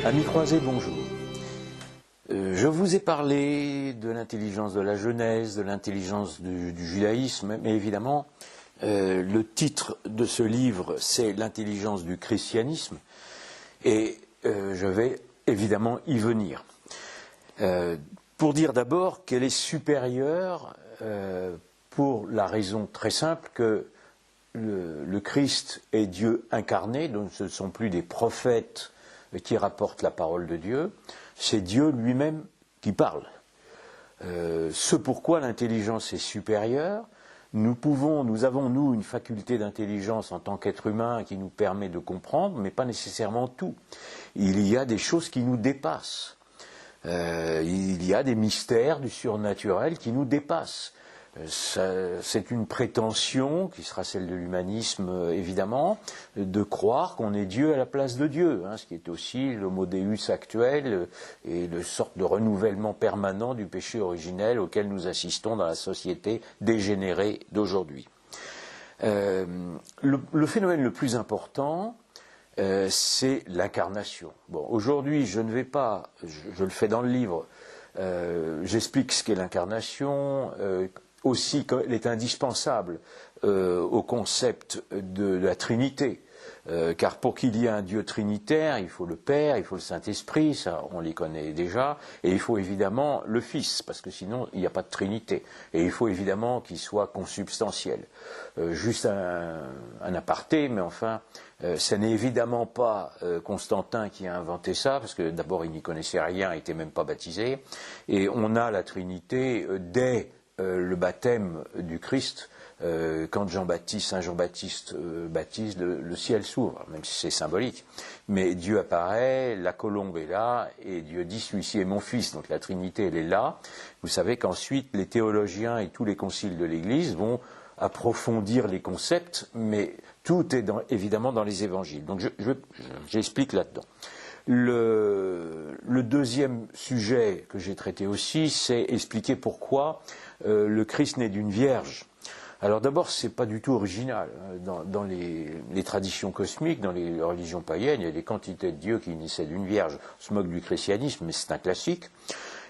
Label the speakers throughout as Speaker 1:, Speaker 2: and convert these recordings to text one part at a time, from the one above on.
Speaker 1: Amis croisés, bonjour. Je vous ai parlé de l'intelligence de la Genèse, de l'intelligence du judaïsme, mais évidemment, le titre de ce livre, c'est l'intelligence du christianisme, et je vais évidemment y venir. Pour dire d'abord qu'elle est supérieure pour la raison très simple que le Christ est Dieu incarné, donc ce ne sont plus des prophètes qui rapportent la parole de Dieu, c'est Dieu lui-même qui parle. Ce pourquoi l'intelligence est supérieure, nous avons nous une faculté d'intelligence en tant qu'être humain qui nous permet de comprendre, mais pas nécessairement tout. Il y a des choses qui nous dépassent. Il y a des mystères du surnaturel qui nous dépassent. C'est une prétention, qui sera celle de l'humanisme évidemment, de croire qu'on est Dieu à la place de Dieu, ce qui est aussi l'homo deus actuel et une sorte de renouvellement permanent du péché originel auquel nous assistons dans la société dégénérée d'aujourd'hui. Le phénomène le plus important, c'est l'incarnation. Bon, aujourd'hui, je ne vais pas, je le fais dans le livre, j'explique ce qu'est l'incarnation, aussi qu'elle est indispensable au concept de la Trinité, car pour qu'il y ait un Dieu trinitaire, il faut le Père, il faut le Saint-Esprit, ça on les connaît déjà, et il faut évidemment le Fils, parce que sinon il n'y a pas de Trinité, et il faut évidemment qu'il soit consubstantiel. Juste un aparté, mais enfin, ce n'est évidemment pas Constantin qui a inventé ça, parce que d'abord il n'y connaissait rien, il n'était même pas baptisé, et on a la Trinité dès le baptême du Christ, quand Saint Jean-Baptiste baptise, le ciel s'ouvre, même si c'est symbolique. Mais Dieu apparaît, la colombe est là, et Dieu dit celui-ci est mon fils, donc la Trinité elle est là. Vous savez qu'ensuite les théologiens et tous les conciles de l'Église vont approfondir les concepts, mais tout est évidemment dans les évangiles. Donc j'explique là-dedans. Le deuxième sujet que j'ai traité aussi, c'est expliquer pourquoi le Christ naît d'une vierge. Alors d'abord, ce n'est pas du tout original. Dans les traditions cosmiques, dans les religions païennes, il y a des quantités de dieux qui naissaient d'une vierge. On se moque du christianisme, mais c'est un classique.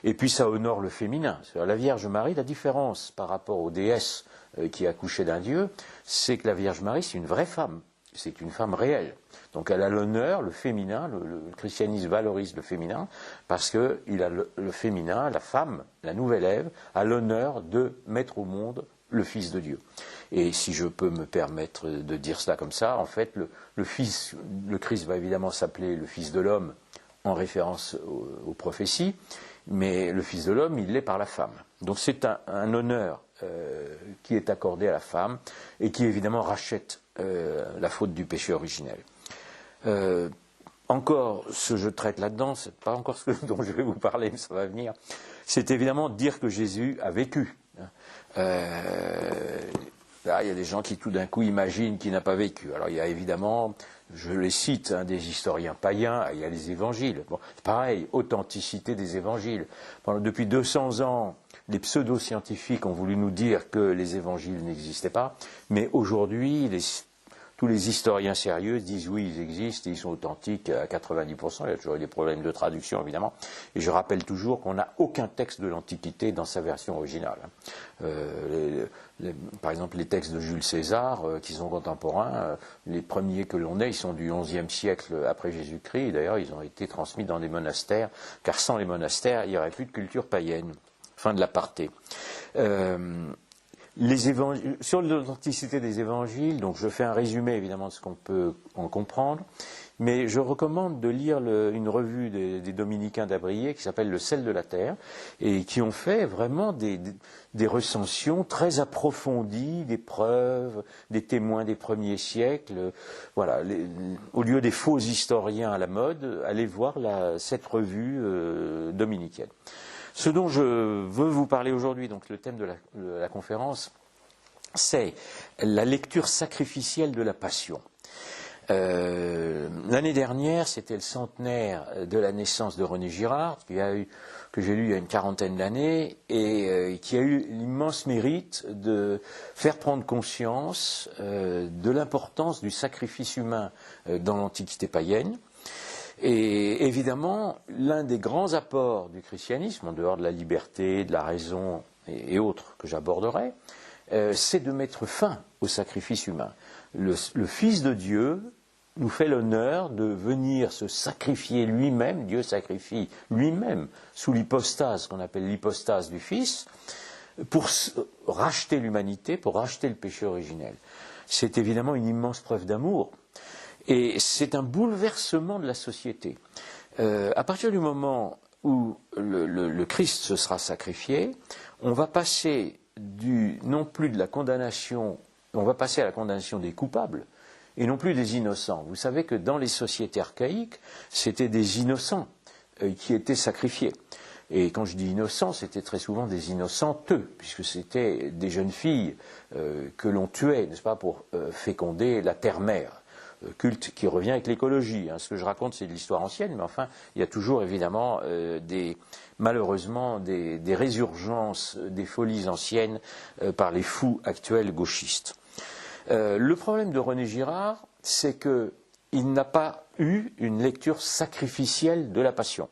Speaker 1: Et puis ça honore le féminin. La Vierge Marie, la différence par rapport aux déesses qui accouchaient d'un dieu, c'est que la Vierge Marie, c'est une vraie femme. C'est une femme réelle. Donc elle a l'honneur, le féminin, le christianisme valorise le féminin, parce qu'il a le féminin, la femme, la nouvelle Ève, a l'honneur de mettre au monde le Fils de Dieu. Et si je peux me permettre de dire cela comme ça, en fait, le Christ va évidemment s'appeler le Fils de l'homme en référence aux prophéties, mais le Fils de l'homme, il l'est par la femme. Donc c'est un honneur qui est accordé à la femme et qui évidemment rachète la faute du péché originel. Encore, ce que je traite là-dedans, c'est pas encore ce dont je vais vous parler, mais ça va venir, c'est évidemment dire que Jésus a vécu. Là, il y a des gens qui tout d'un coup imaginent qu'il n'a pas vécu. Alors il y a évidemment, je les cite, des historiens païens, il y a les évangiles. Bon, c'est pareil, authenticité des évangiles. Depuis 200 ans, les pseudo-scientifiques ont voulu nous dire que les évangiles n'existaient pas, mais aujourd'hui, tous les historiens sérieux disent oui, ils existent, ils sont authentiques à 90%, il y a toujours eu des problèmes de traduction évidemment, et je rappelle toujours qu'on n'a aucun texte de l'Antiquité dans sa version originale. Par exemple, les textes de Jules César, qui sont contemporains, les premiers que l'on ait, ils sont du XIe siècle après Jésus-Christ, et d'ailleurs ils ont été transmis dans des monastères, car sans les monastères, il n'y aurait plus de culture païenne. Fin de l'aparté. Sur l'authenticité des évangiles, donc je fais un résumé évidemment de ce qu'on peut en comprendre, mais je recommande de lire une revue des dominicains d'Abrier qui s'appelle Le sel de la terre, et qui ont fait vraiment des recensions très approfondies, des preuves, des témoins des premiers siècles. Voilà, au lieu des faux historiens à la mode, allez voir cette revue dominicaine. Ce dont je veux vous parler aujourd'hui, donc le thème de la conférence, c'est la lecture sacrificielle de la Passion. L'année dernière, c'était le centenaire de la naissance de René Girard, que j'ai lu il y a une quarantaine d'années, et qui a eu l'immense mérite de faire prendre conscience de l'importance du sacrifice humain dans l'Antiquité païenne. Et évidemment, l'un des grands apports du christianisme, en dehors de la liberté, de la raison et autres que j'aborderai, c'est de mettre fin au sacrifice humain. Le Fils de Dieu nous fait l'honneur de venir se sacrifier lui-même, Dieu sacrifie lui-même sous l'hypostase, qu'on appelle l'hypostase du Fils, pour racheter l'humanité, pour racheter le péché originel. C'est évidemment une immense preuve d'amour, et c'est un bouleversement de la société. À partir du moment où le Christ se sera sacrifié, on va passer non plus de la condamnation, on va passer à la condamnation des coupables, et non plus des innocents. Vous savez que dans les sociétés archaïques, c'était des innocents qui étaient sacrifiés. Et quand je dis innocents, c'était très souvent des innocenteux, puisque c'était des jeunes filles que l'on tuait, n'est-ce pas, pour féconder la terre-mère, culte qui revient avec l'écologie. Ce que je raconte, c'est de l'histoire ancienne, mais enfin, il y a toujours évidemment malheureusement des résurgences des folies anciennes par les fous actuels gauchistes. Le problème de René Girard, c'est qu'il n'a pas eu une lecture sacrificielle de la Passion.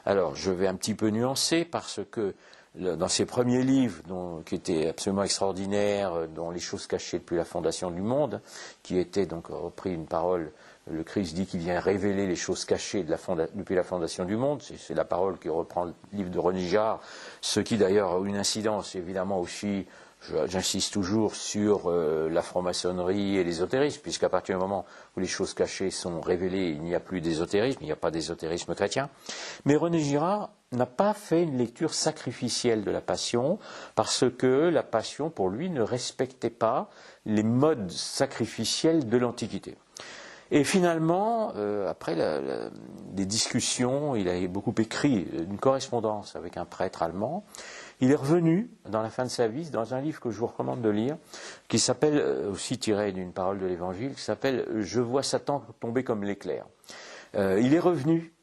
Speaker 1: Alors, je vais un petit peu nuancer parce que dans ses premiers livres, qui étaient absolument extraordinaires, dont Les choses cachées depuis la fondation du monde, qui était donc repris une parole, le Christ dit qu'il vient révéler les choses cachées depuis la fondation du monde, c'est la parole qui reprend le livre de René Girard, ce qui d'ailleurs a une incidence évidemment aussi. J'insiste toujours sur la franc-maçonnerie et l'ésotérisme, puisqu'à partir du moment où les choses cachées sont révélées, il n'y a plus d'ésotérisme, il n'y a pas d'ésotérisme chrétien. Mais René Girard n'a pas fait une lecture sacrificielle de la Passion, parce que la Passion, pour lui, ne respectait pas les modes sacrificiels de l'Antiquité. Et finalement, après des discussions, il a beaucoup écrit une correspondance avec un prêtre allemand. Il est revenu, dans la fin de sa vie, dans un livre que je vous recommande de lire, qui s'appelle, aussi tiré d'une parole de l'Évangile, qui s'appelle « Je vois Satan tomber comme l'éclair ». Il est revenu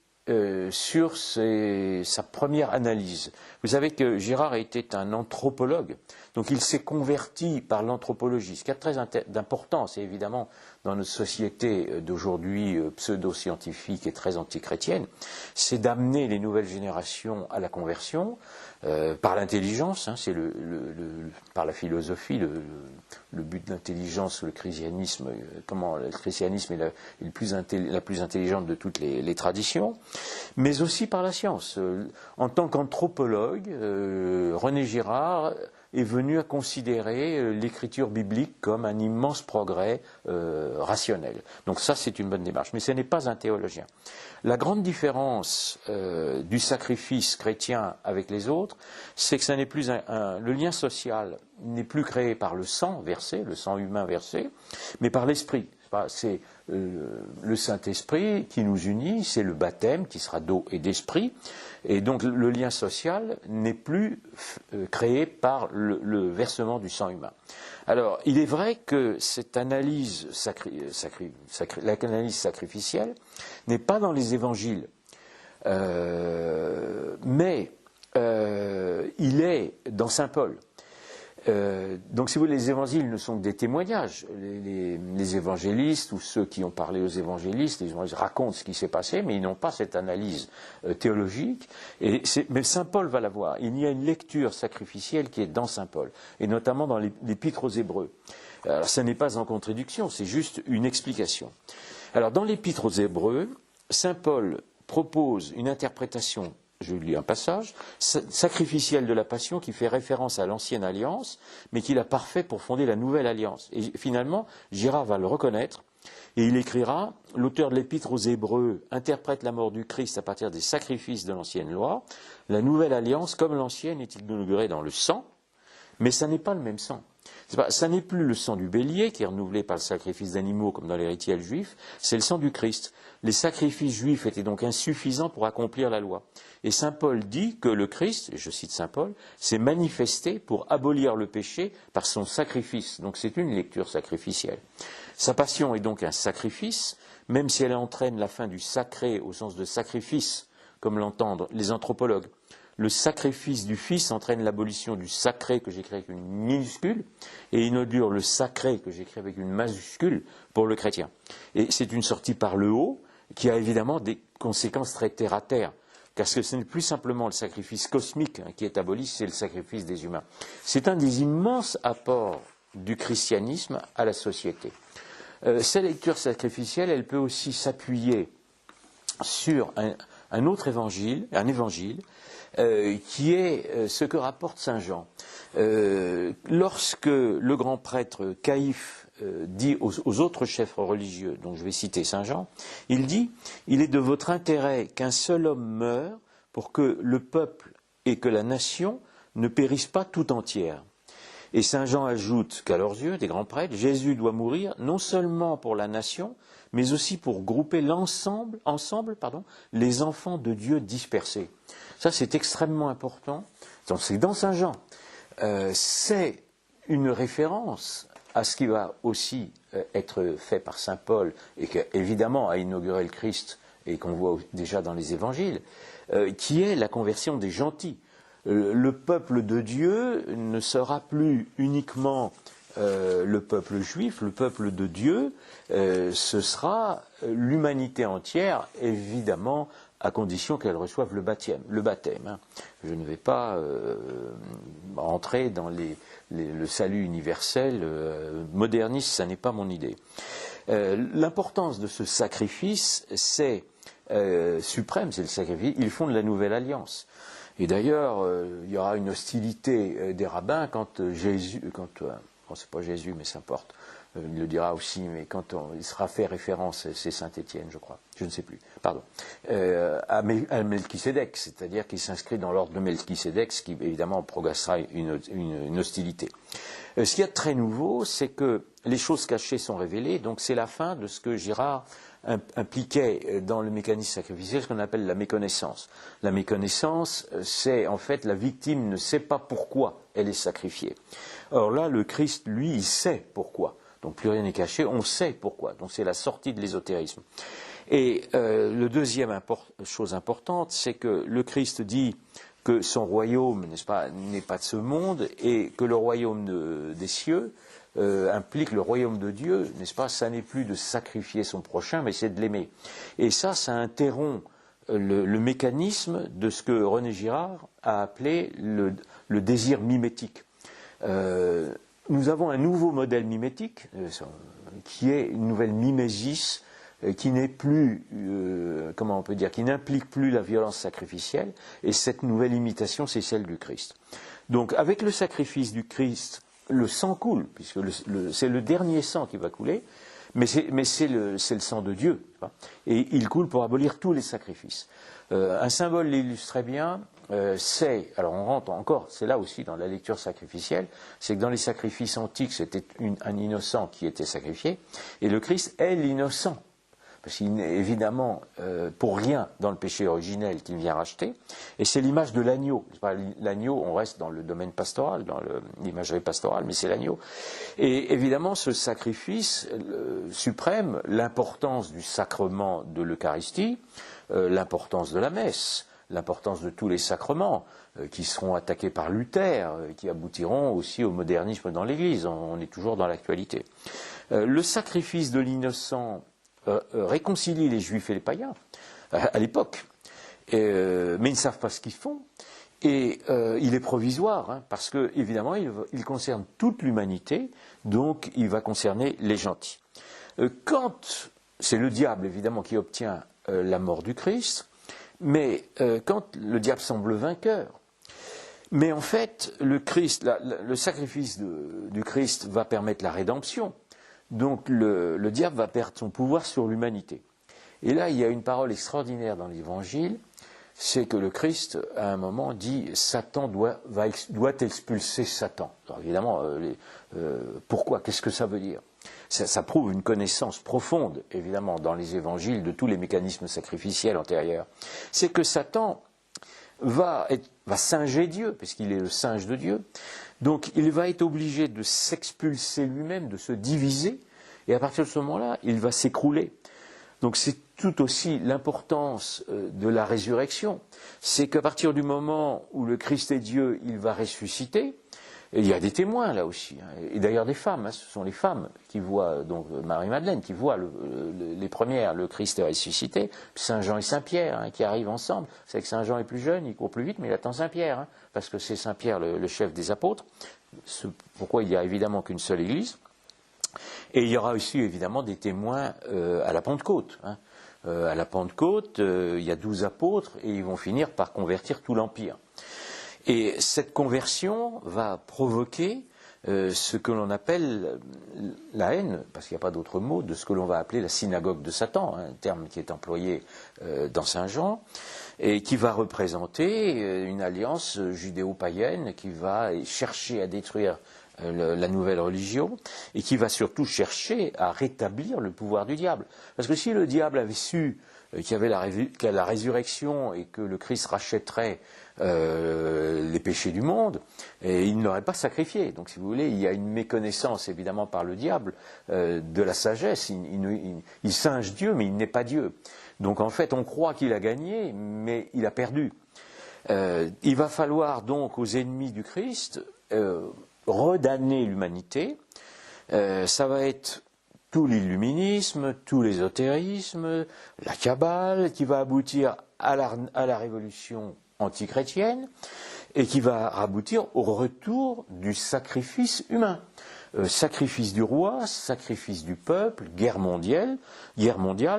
Speaker 1: sur sa première analyse. Vous savez que Girard était un anthropologue, donc il s'est converti par l'anthropologie. Ce qui a très d'importance, évidemment, dans notre société d'aujourd'hui pseudo-scientifique et très antichrétienne, c'est d'amener les nouvelles générations à la conversion par l'intelligence, c'est par la philosophie, le but de l'intelligence, le christianisme, le christianisme est la plus intelligente de toutes les traditions, mais aussi par la science. En tant qu'anthropologue, René Girard est venu à considérer l'écriture biblique comme un immense progrès rationnel. Donc ça, c'est une bonne démarche. Mais ce n'est pas un théologien. La grande différence du sacrifice chrétien avec les autres, c'est que ça n'est plus le lien social n'est plus créé par le sang versé, le sang humain versé, mais par l'esprit. C'est le Saint-Esprit qui nous unit, c'est le baptême qui sera d'eau et d'esprit, et donc le lien social n'est plus créé par le versement du sang humain. Alors, il est vrai que cette analyse l'analyse sacrificielle n'est pas dans les évangiles, mais il est dans saint Paul. Donc, si vous voulez, les évangiles ne sont que des témoignages. Les évangélistes ou ceux qui ont parlé aux évangélistes, les évangélistes racontent ce qui s'est passé, mais ils n'ont pas cette analyse théologique. Mais saint Paul va l'avoir. Il y a une lecture sacrificielle qui est dans saint Paul, et notamment dans l'Épître aux Hébreux. Alors, ça n'est pas en contradiction, c'est juste une explication. Alors, dans l'Épître aux Hébreux, saint Paul propose une interprétation. Je lis un passage, sacrificiel de la Passion qui fait référence à l'ancienne alliance, mais qui l'a parfait pour fonder la nouvelle alliance. Et finalement, Girard va le reconnaître, et il écrira, l'auteur de l'Épître aux Hébreux interprète la mort du Christ à partir des sacrifices de l'ancienne loi. La nouvelle alliance, comme l'ancienne, est inaugurée dans le sang, mais ça n'est pas le même sang. Ça n'est plus le sang du bélier qui est renouvelé par le sacrifice d'animaux comme dans les rituels juifs, c'est le sang du Christ. Les sacrifices juifs étaient donc insuffisants pour accomplir la loi. Et saint Paul dit que le Christ, et je cite saint Paul, s'est manifesté pour abolir le péché par son sacrifice. Donc c'est une lecture sacrificielle. Sa passion est donc un sacrifice, même si elle entraîne la fin du sacré au sens de sacrifice, comme l'entendent les anthropologues. Le sacrifice du Fils entraîne l'abolition du sacré que j'écris avec une minuscule et inaugure le sacré que j'écris avec une majuscule pour le chrétien. Et c'est une sortie par le haut qui a évidemment des conséquences très terre à terre. Parce que ce n'est plus simplement le sacrifice cosmique qui est aboli, c'est le sacrifice des humains. C'est un des immenses apports du christianisme à la société. Cette lecture sacrificielle, elle peut aussi s'appuyer sur un autre évangile, qui est ce que rapporte saint Jean. Lorsque le grand prêtre Caïphe dit aux autres chefs religieux, donc je vais citer saint Jean, il dit « Il est de votre intérêt qu'un seul homme meure pour que le peuple et que la nation ne périssent pas tout entière. » Et saint Jean ajoute qu'à leurs yeux, des grands prêtres, Jésus doit mourir non seulement pour la nation, mais aussi pour grouper ensemble, les enfants de Dieu dispersés. Ça, c'est extrêmement important. Donc, c'est dans saint Jean. C'est une référence à ce qui va aussi être fait par saint Paul, et qui, évidemment, a inauguré le Christ, et qu'on voit déjà dans les évangiles, qui est la conversion des gentils. Le peuple de Dieu ne sera plus uniquement le peuple juif, le peuple de Dieu, ce sera l'humanité entière, évidemment, à condition qu'elle reçoive le baptême. Je ne vais pas entrer dans le salut universel moderniste, ça n'est pas mon idée. L'importance de ce sacrifice, c'est suprême, c'est le sacrifice, ils font de la nouvelle alliance. Et d'ailleurs, il y aura une hostilité des rabbins quand c'est pas Jésus, mais ça importe, il le dira aussi, mais quand il sera fait référence, c'est Saint-Étienne, je crois, je ne sais plus, pardon, à Melchisédek, c'est-à-dire qu'il s'inscrit dans l'ordre de Melchisédek, ce qui évidemment progressera une hostilité. Ce qu'il y a de très nouveau, c'est que les choses cachées sont révélées, donc c'est la fin de ce que Girard impliquait dans le mécanisme sacrificiel ce qu'on appelle la méconnaissance. La méconnaissance, c'est en fait la victime ne sait pas pourquoi elle est sacrifiée. Or là, le Christ, lui, il sait pourquoi. Donc plus rien n'est caché, on sait pourquoi. Donc c'est la sortie de l'ésotérisme. Et le deuxième chose importante, c'est que le Christ dit que son royaume, n'est-ce pas, n'est pas de ce monde, et que le royaume des cieux implique le royaume de Dieu, n'est-ce pas? Ça n'est plus de sacrifier son prochain, mais c'est de l'aimer. Et ça interrompt le mécanisme de ce que René Girard a appelé le désir mimétique. Nous avons un nouveau modèle mimétique, qui est une nouvelle mimésis, qui n'est plus, comment on peut dire, qui n'implique plus la violence sacrificielle, et cette nouvelle imitation, c'est celle du Christ. Donc, avec le sacrifice du Christ, le sang coule, puisque c'est le dernier sang qui va couler, mais c'est le sang de Dieu, et il coule pour abolir tous les sacrifices. Un symbole l'illustre très bien, alors on rentre encore, c'est là aussi dans la lecture sacrificielle, c'est que dans les sacrifices antiques, c'était un innocent qui était sacrifié, et le Christ est l'innocent. Parce qu'il n'est évidemment pour rien dans le péché originel qu'il vient racheter, et c'est l'image de l'agneau. L'agneau, on reste dans le domaine pastoral, dans l'imagerie pastorale, mais c'est l'agneau. Et évidemment, ce sacrifice suprême, l'importance du sacrement de l'Eucharistie, l'importance de la messe, l'importance de tous les sacrements qui seront attaqués par Luther, qui aboutiront aussi au modernisme dans l'Église. On est toujours dans l'actualité. Le sacrifice de l'innocent réconcilie les juifs et les païens à l'époque, mais ils ne savent pas ce qu'ils font, et il est provisoire, parce que évidemment il concerne toute l'humanité, donc il va concerner les gentils. Quand c'est le diable évidemment qui obtient la mort du Christ, mais quand le diable semble vainqueur, mais en fait le sacrifice du Christ va permettre la rédemption. Donc le diable va perdre son pouvoir sur l'humanité. Et là, il y a une parole extraordinaire dans l'Évangile, c'est que le Christ, à un moment, dit « Satan doit expulser Satan ». Alors évidemment, pourquoi? Qu'est-ce que ça veut dire? Ça prouve une connaissance profonde, évidemment, dans les Évangiles, de tous les mécanismes sacrificiels antérieurs. C'est que Satan va singer Dieu, puisqu'il est le singe de Dieu. Donc il va être obligé de s'expulser lui-même, de se diviser, et à partir de ce moment-là, il va s'écrouler. Donc c'est tout aussi l'importance de la résurrection. C'est qu'à partir du moment où le Christ est Dieu, il va ressusciter, Et il y a des témoins là aussi, hein. Et d'ailleurs des femmes, hein, ce sont les femmes qui voient, donc Marie-Madeleine, qui voient les premières, le Christ ressuscité, puis Saint Jean et Saint Pierre, hein, qui arrivent ensemble. C'est que Saint Jean est plus jeune, il court plus vite, mais il attend Saint Pierre, hein, parce que c'est Saint Pierre le chef des apôtres. Pourquoi il n'y a évidemment qu'une seule église. Et il y aura aussi évidemment des témoins à la Pentecôte, hein. À la Pentecôte, il y a 12 apôtres et ils vont finir par convertir tout l'Empire. Et cette conversion va provoquer ce que l'on appelle la haine, parce qu'il n'y a pas d'autre mot, de ce que l'on va appeler la synagogue de Satan, un terme qui est employé dans Saint Jean, et qui va représenter une alliance judéo-païenne qui va chercher à détruire la nouvelle religion, et qui va surtout chercher à rétablir le pouvoir du diable. Parce que si le diable avait su qu'il y avait la résurrection et que le Christ rachèterait les péchés du monde, et il ne l'aurait pas sacrifié. Donc si vous voulez, il y a une méconnaissance évidemment par le diable de la sagesse. Il singe Dieu, mais il n'est pas Dieu. Donc en fait, on croit qu'il a gagné, mais il a perdu. Il va falloir donc aux ennemis du Christ redamner l'humanité. Ça va être tout l'illuminisme, tout l'ésotérisme, la Kabbale, qui va aboutir à la révolution antichrétienne et qui va aboutir au retour du sacrifice humain. Sacrifice du roi, sacrifice du peuple, guerre mondiale, ce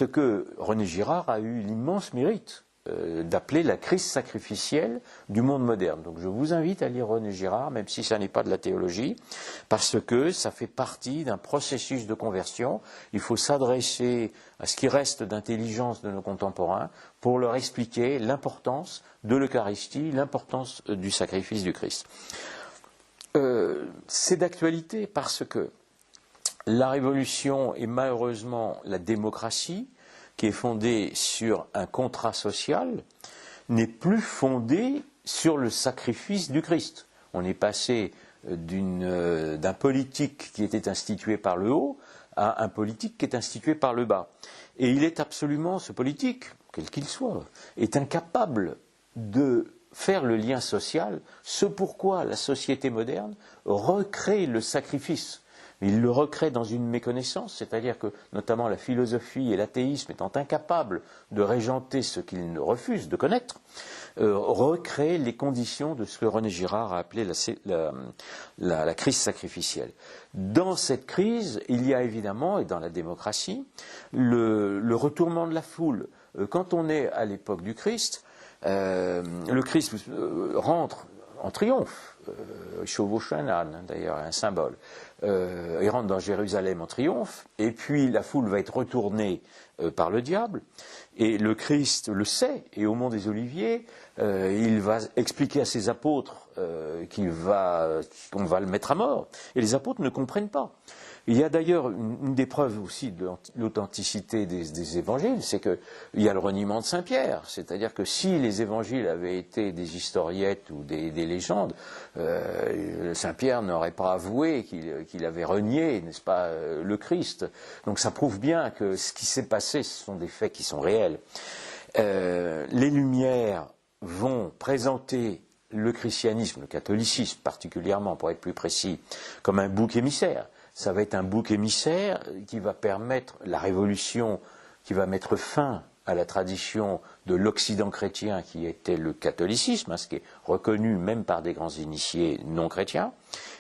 Speaker 1: que René Girard a eu l'immense mérite d'appeler la crise sacrificielle du monde moderne. Donc je vous invite à lire René Girard, même si ça n'est pas de la théologie, parce que ça fait partie d'un processus de conversion. Il faut s'adresser à ce qui reste d'intelligence de nos contemporains pour leur expliquer l'importance de l'Eucharistie, l'importance du sacrifice du Christ. C'est d'actualité parce que la révolution et malheureusement la démocratie, qui est fondée sur un contrat social, n'est plus fondée sur le sacrifice du Christ. On est passé d'un politique qui était institué par le haut à un politique qui est institué par le bas. Et il est absolument, ce politique, quel qu'il soit, est incapable de faire le lien social, ce pourquoi la société moderne recrée le sacrifice. Il le recrée dans une méconnaissance, c'est-à-dire que notamment la philosophie et l'athéisme étant incapables de régenter ce qu'ils refusent de connaître, recrée les conditions de ce que René Girard a appelé la crise sacrificielle. Dans cette crise, il y a évidemment, et dans la démocratie, le retournement de la foule. Quand on est à l'époque du Christ, le Christ rentre en triomphe, chevauche un âne, d'ailleurs, un symbole. Il rentre dans Jérusalem en triomphe, et puis la foule va être retournée par le diable, et le Christ le sait, et au mont des Oliviers, il va expliquer à ses apôtres qu'on va le mettre à mort, et les apôtres ne comprennent pas. Il y a d'ailleurs une des preuves aussi de l'authenticité des évangiles, c'est qu'il y a le reniement de Saint-Pierre. C'est-à-dire que si les évangiles avaient été des historiettes ou des légendes, Saint-Pierre n'aurait pas avoué qu'il avait renié, n'est-ce pas, le Christ. Donc ça prouve bien que ce qui s'est passé, ce sont des faits qui sont réels. Les Lumières vont présenter le christianisme, le catholicisme particulièrement, pour être plus précis, comme un bouc émissaire. Ça va être un bouc émissaire qui va permettre la révolution, qui va mettre fin à la tradition de l'Occident chrétien qui était le catholicisme, ce qui est reconnu même par des grands initiés non chrétiens.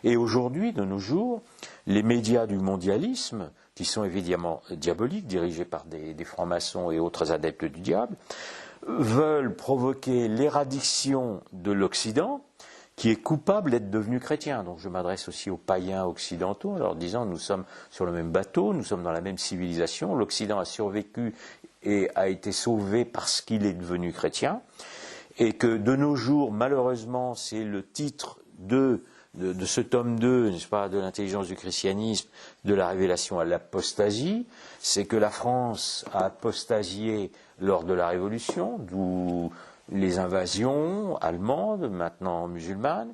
Speaker 1: Et aujourd'hui, de nos jours, les médias du mondialisme, qui sont évidemment diaboliques, dirigés par des francs-maçons et autres adeptes du diable, veulent provoquer l'éradiction de l'Occident, qui est coupable d'être devenu chrétien. Donc je m'adresse aussi aux païens occidentaux en leur disant nous sommes sur le même bateau, nous sommes dans la même civilisation, l'Occident a survécu et a été sauvé parce qu'il est devenu chrétien, et que de nos jours, malheureusement, c'est le titre de ce tome 2, n'est-ce pas, de l'intelligence du christianisme, de la révélation à l'apostasie, c'est que la France a apostasié lors de la Révolution, d'où les invasions allemandes, maintenant musulmanes,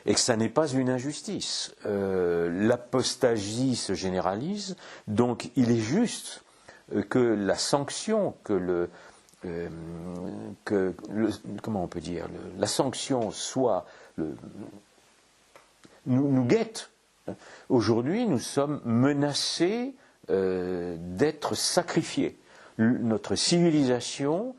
Speaker 1: et que ça n'est pas une injustice. L'apostasie se généralise, donc il est juste que la sanction, comment on peut dire, la sanction soit nous guette. Aujourd'hui, nous sommes menacés d'être sacrifiés. Notre civilisation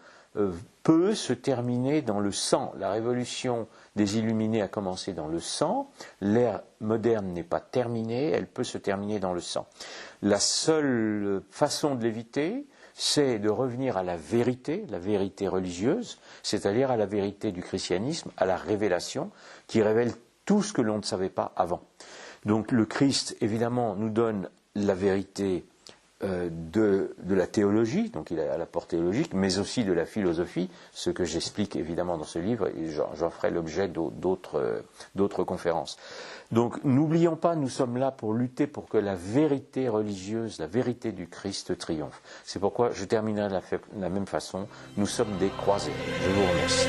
Speaker 1: peut se terminer dans le sang. La révolution des Illuminés a commencé dans le sang. L'ère moderne n'est pas terminée, elle peut se terminer dans le sang. La seule façon de l'éviter, c'est de revenir à la vérité religieuse, c'est-à-dire à la vérité du christianisme, à la révélation, qui révèle tout ce que l'on ne savait pas avant. Donc le Christ, évidemment, nous donne la vérité de la théologie, donc il a l'apport théologique, mais aussi de la philosophie, ce que j'explique évidemment dans ce livre, et j'en ferai l'objet d'autres conférences. Donc n'oublions pas, nous sommes là pour lutter pour que la vérité religieuse, la vérité du Christ triomphe. C'est pourquoi je terminerai de la même façon, nous sommes des croisés. Je vous remercie.